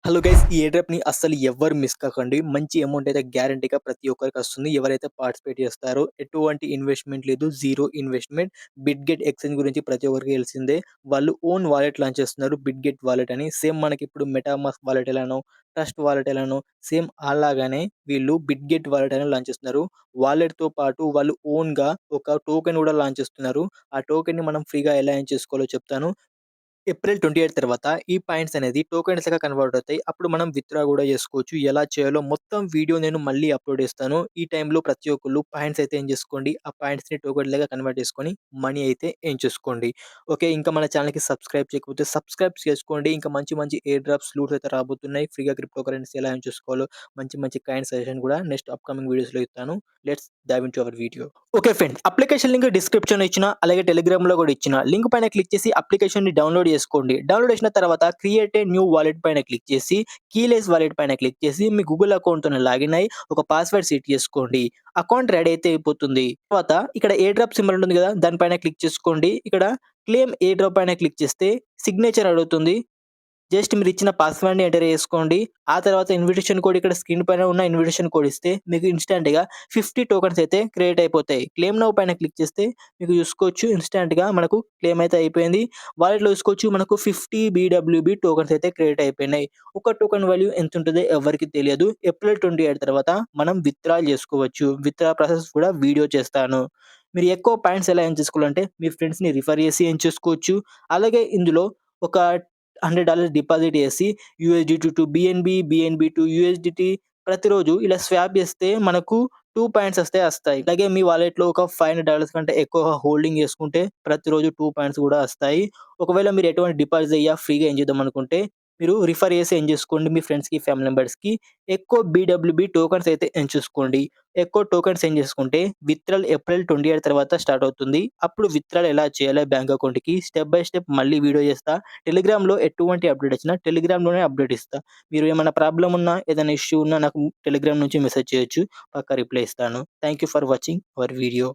Hello guys! ఈ ఎయిర్‌డ్రాప్‌ని అస్సలు ఎవ్వరు మిస్ కాకండి. మంచి అమౌంట్ అయితే గ్యారంటీగా ప్రతి ఒక్కరికస్తుంది. ఎవరైతే పార్టిసిపేట్ చేస్తారో ఎటువంటి ఇన్వెస్ట్‌మెంట్ లేదు. Zero investment. బిట్‌గెట్ ఎక్స్‌చేంజ్ గురించి ప్రతి ఒక్కరికి తెలిసిందే. వాళ్ళు ఓన్ వాలెట్ లాంచ్ చేస్తున్నారు. బిట్‌గెట్ వాలెట్ అని. సేమ్ మనకిప్పుడు మెటామాస్క్ వాలెట్ ఎలానో, ట్రస్ట్ వాలెట్ ఎలానో సేమ్ అలాగానే వీళ్ళు బిట్‌గెట్ వాలెట్ అని లాంచ్ చేస్తున్నారు. వాలెట్‌తో పాటు వాళ్ళు ఓన్‌గా ఒక టోకెన్ కూడా లాంచ్ చేస్తున్నారు. ఆ టోకెన్‌ని మనం ఫ్రీగా ఎలా ఎర్న్ చేసుకోవాలో చెప్తాను. ఏప్రిల్ 28 తర్వాత ఈ పాయింట్స్ అనేది టోకెన్స్‌గా కన్వర్ట్ అవుతాయి. అప్పుడు మనం విత్‌డ్రా గూడా చేసుకోవచ్చు. ఎలా చేయాలో మొత్తం వీడియో నేను మళ్ళీ అప్‌లోడ్ చేస్తాను. ఈ టైంలో ప్రతి ఒక్కళ్ళు పాయింట్స్ అయితే ఎర్న్ చేసుకోండి. ఆ పాయింట్స్‌ని టోకెన్‌లుగా కన్వర్ట్ చేసుకొని మనీ అయితే ఎర్న్ చేసుకోండి. ఓకే. ఇంకా మన ఛానెల్‌కి సబ్స్క్రైబ్ చేయకపోతే సబ్స్క్రైబ్ చేసుకోండి. ఇంకా మంచి మంచి ఎయిర్ డ్రాప్స్, లూట్స్ అయితే రాబోతున్నాయి. ఫ్రీగా క్రిప్టో కరెన్సీ ఎలా ఎర్న్ చేసుకోవాలో మంచి మంచి కైండ్ సజెషన్ కూడా నెక్స్ట్ అప్‌కమింగ్ వీడియోస్‌లో ఇస్తాను. Let's dive into our video. Okay friends. Application link డిస్క్రిప్షన్‌లో ఇచ్చిన, అలాగే టెలిగ్రామ్‌లో కూడా ఇచ్చిన. లింక్ పైన క్లిక్ చేసి అప్లికేషన్‌ని డౌన్‌లోడ్ చేసుకోండి. డౌన్‌లోడ్ చేసిన తర్వాత క్రియేట్ ఏ న్యూ వాలెట్ పైన క్లిక్ చేసి, కీలెస్ వాలెట్ పైన క్లిక్ చేసి మీ గూగుల్ అకౌంట్‌తోని లాగిన్ అయ్యి ఒక పాస్వర్డ్ సెట్ చేసుకోండి. అకౌంట్ రెడీ అయితే అయిపోతుంది. తర్వాత ఇక్కడ ఎయిర్ డ్రాప్ సింబల్ ఉంటుంది కదా! దాని పైన క్లిక్ చేసుకోండి. ఇక్కడ క్లెయిమ్ ఎయిర్ డ్రాప్ పైన క్లిక్ చేస్తే సిగ్నేచర్ అడుగుతుంది. జస్ట్ మీరిచ్చిన పాస్‌వర్డ్‌ని ఎంటర్ చేసుకోండి. ఆ తర్వాత ఇన్విటేషన్ కోడ్ ఇక్కడ స్క్రీన్ పైన ఉన్న ఇన్విటేషన్ కోడ్ ఇస్తే మీకు ఇన్‌స్టాంట్‌గా 50 టోకెన్స్ అయితే క్రియేట్ అయిపోతాయి. క్లెయిమ్ నౌ పైన క్లిక్ చేస్తే మీకు చూసుకోవచ్చు ఇన్‌స్టాంట్‌గా మనకు క్లెయిమ్ అయితే అయిపోయింది. వాలెట్‌లో చూసుకోవచ్చు మనకు 50 బీడబ్ల్యూబీ టోకెన్స్ అయితే క్రియేట్ అయిపోయినాయి. ఒక టోకెన్ వాల్యూ ఎంతుంటదో ఎవ్వరికీ తెలియదు. ఏప్రిల్ 28 తర్వాత మనం విత్‌డ్రాల్ చేసుకోవచ్చు. విత్‌డ్రా ప్రాసెస్ కూడా వీడియో చేస్తాను. మీరు ఎక్కువ పాయింట్స్ ఎలా ఎర్న్ చేసుకోవాలంటే మీ ఫ్రెండ్స్‌ని రిఫర్ చేసి ఎర్న్ చేసుకోవచ్చు. అలాగే ఇందులో ఒక $100 డిపాజిట్ చేసి USDT to BNB, BNB to USDT ప్రతిరోజు ఇలా స్వాప్ చేస్తే మనకు 2 పాయింట్స్ వస్తాయి. అలాగే మీ వాలెట్‌లో ఒక $500 కంటే ఎక్కువ హోల్డింగ్ చేసుకుంటే ప్రతిరోజు 2 పాయింట్స్ కూడా వస్తాయి. ఒకవేళ మీరు ఎటువంటి డిపాజిట్ ఫ్రీగా ఏం చేద్దాం అనుకుంటే మీరు రిఫర్ చేసి ఏం చేసుకోండి మీ ఫ్రెండ్స్‌కి, ఫ్యామిలీ మెంబర్స్‌కి. ఎక్కువ బీడబ్ల్యూబీ టోకెన్స్ అయితే ఎంచుకోండి. ఎక్కువ టోకెన్స్ ఏం చేసుకుంటే విత్‌డ్రాల్ ఏప్రిల్ 28 తర్వాత స్టార్ట్ అవుతుంది. అప్పుడు విత్‌డ్రాల్ ఎలా చేయాలో బ్యాంక్ అకౌంట్‌కి స్టెప్ బై స్టెప్ మళ్ళీ వీడియో చేస్తా. టెలిగ్రామ్‌లో ఎటువంటి అప్డేట్ వచ్చినా టెలిగ్రామ్‌లోనే అప్డేట్ ఇస్తా. మీరు ఏమైనా ప్రాబ్లమ్ ఉన్నా, ఏదైనా ఇష్యూ ఉన్నా నాకు టెలిగ్రామ్ నుంచి మెసేజ్ చేయొచ్చు. పక్కా రిప్లై ఇస్తాను. Thank you for watching our video.